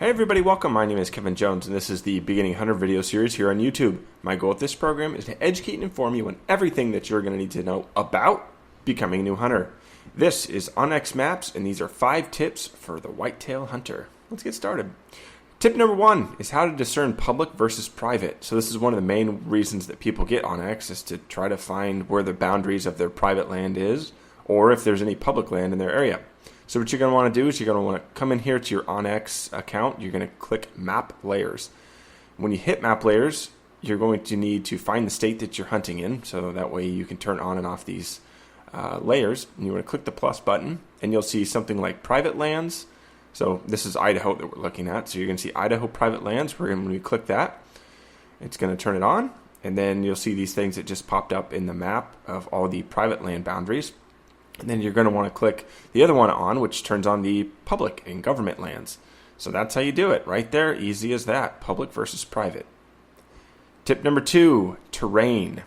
Hey everybody, welcome. My name is Kevin Jones and this is the Beginning Hunter video series here on YouTube. My goal with this program is to educate and inform you on everything that you're going to need to know about becoming a new hunter. This is onX Maps and these are 5 tips for the whitetail hunter. Let's get started. Tip number 1 is how to discern public versus private. So this is one of the main reasons that people get onX is to try to find where the boundaries of their private land is or if there's any public land in their area. So what you're going to want to do is you're going to want to come in here to your onX account. You're going to click Map Layers. When you hit Map Layers, you're going to need to find the state that you're hunting in. So that way you can turn on and off these layers. And you want to click the plus button and you'll see something like private lands. So this is Idaho that we're looking at. So you're going to see Idaho private lands. When we click that, it's going to turn it on. And then you'll see these things that just popped up in the map of all the private land boundaries. And then you're going to want to click the other one on, which turns on the public and government lands. So that's how you do it right there. Easy as that. Public versus private. Tip number 2, terrain.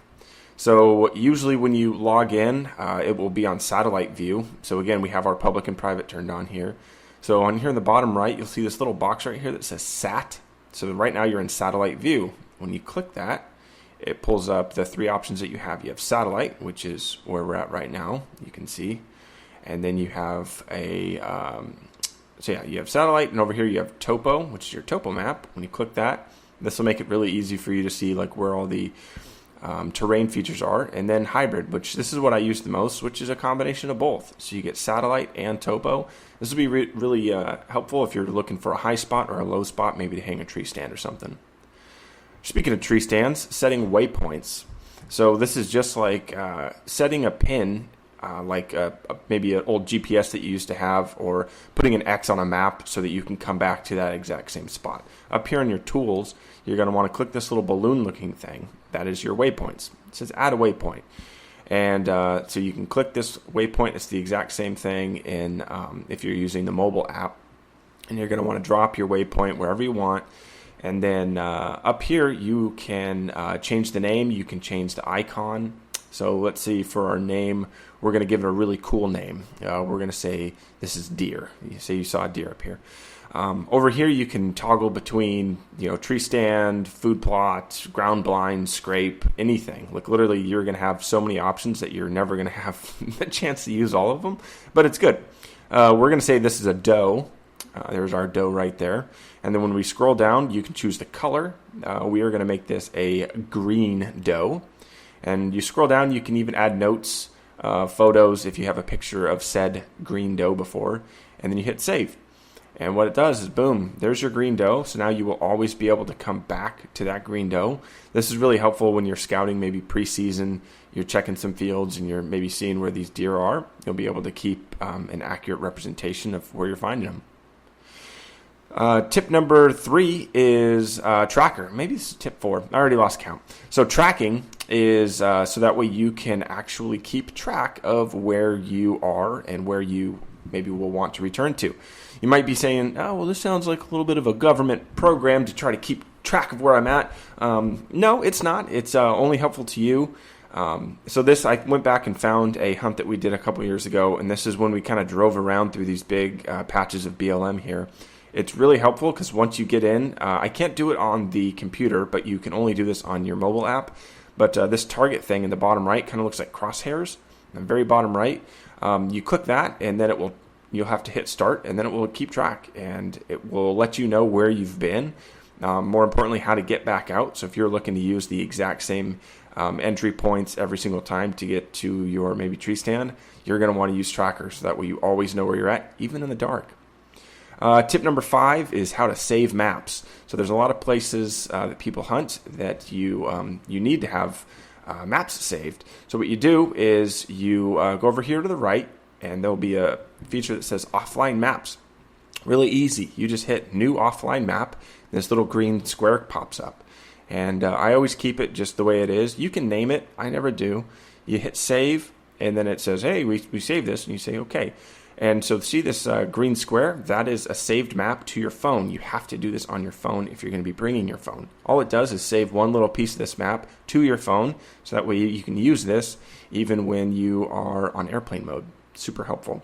So usually when you log in, it will be on satellite view. So again, we have our public and private turned on here. So on here in the bottom right, you'll see this little box right here that says SAT. So right now you're in satellite view. When you click that, it pulls up the 3 options that you have. You have satellite, which is where we're at right now, you can see. And then you have you have satellite, and over here you have topo, which is your topo map. When you click that, this will make it really easy for you to see like where all the terrain features are. And then hybrid, which this is what I use the most, which is a combination of both. So you get satellite and topo. This will be really helpful if you're looking for a high spot or a low spot, maybe to hang a tree stand or something. Speaking of tree stands, setting waypoints. So this is just like setting a pin, like maybe an old GPS that you used to have, or putting an X on a map so that you can come back to that exact same spot. Up here on your tools, you're going to want to click this little balloon-looking thing. That is your waypoints. It says add a waypoint. And so you can click this waypoint. It's the exact same thing in if you're using the mobile app. And you're going to want to drop your waypoint wherever you want. And then up here, you can change the name. You can change the icon. So let's see, for our name, we're going to give it a really cool name. We're going to say this is deer. You say you saw a deer up here. Over here, you can toggle between tree stand, food plot, ground blind, scrape, anything. Like literally, you're going to have so many options that you're never going to have the chance to use all of them. But it's good. We're going to say this is a doe. There's our doe right there. And then when we scroll down, you can choose the color. We are going to make this a green doe. And you scroll down, you can even add notes, photos if you have a picture of said green doe before. And then you hit save. And what it does is, boom, there's your green doe. So now you will always be able to come back to that green doe. This is really helpful when you're scouting, maybe preseason, you're checking some fields and you're maybe seeing where these deer are. You'll be able to keep an accurate representation of where you're finding them. Tip number 3 is tracker. Maybe this is tip 4. I already lost count. So tracking is so that way you can actually keep track of where you are and where you maybe will want to return to. You might be saying, oh, well, this sounds like a little bit of a government program to try to keep track of where I'm at. No, it's not. It's only helpful to you. So this, I went back and found a hunt that we did a couple years ago, and this is when we kind of drove around through these big patches of BLM here. It's really helpful because once you get in, I can't do it on the computer, but you can only do this on your mobile app. But this target thing in the bottom right kind of looks like crosshairs. In the very bottom right, you click that, and then you'll have to hit start, and then it will keep track, and it will let you know where you've been. More importantly, how to get back out. So if you're looking to use the exact same entry points every single time to get to your maybe tree stand, you're going to want to use Tracker so that way you always know where you're at, even in the dark. Tip number 5 is how to save maps. So there's a lot of places that people hunt that you need to have maps saved. So what you do is you go over here to the right, and there'll be a feature that says offline maps. Really easy. You just hit new offline map, and this little green square pops up. And I always keep it just the way it is. You can name it. I never do. You hit save, and then it says, hey, we saved this, and you say, okay. And so see this green square? That is a saved map to your phone. You have to do this on your phone if you're going to be bringing your phone. All it does is save one little piece of this map to your phone, so that way you can use this even when you are on airplane mode. Super helpful.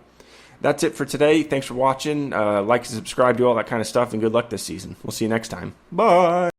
That's it for today. Thanks for watching. Like and subscribe, do all that kind of stuff, and good luck this season. We'll see you next time. Bye.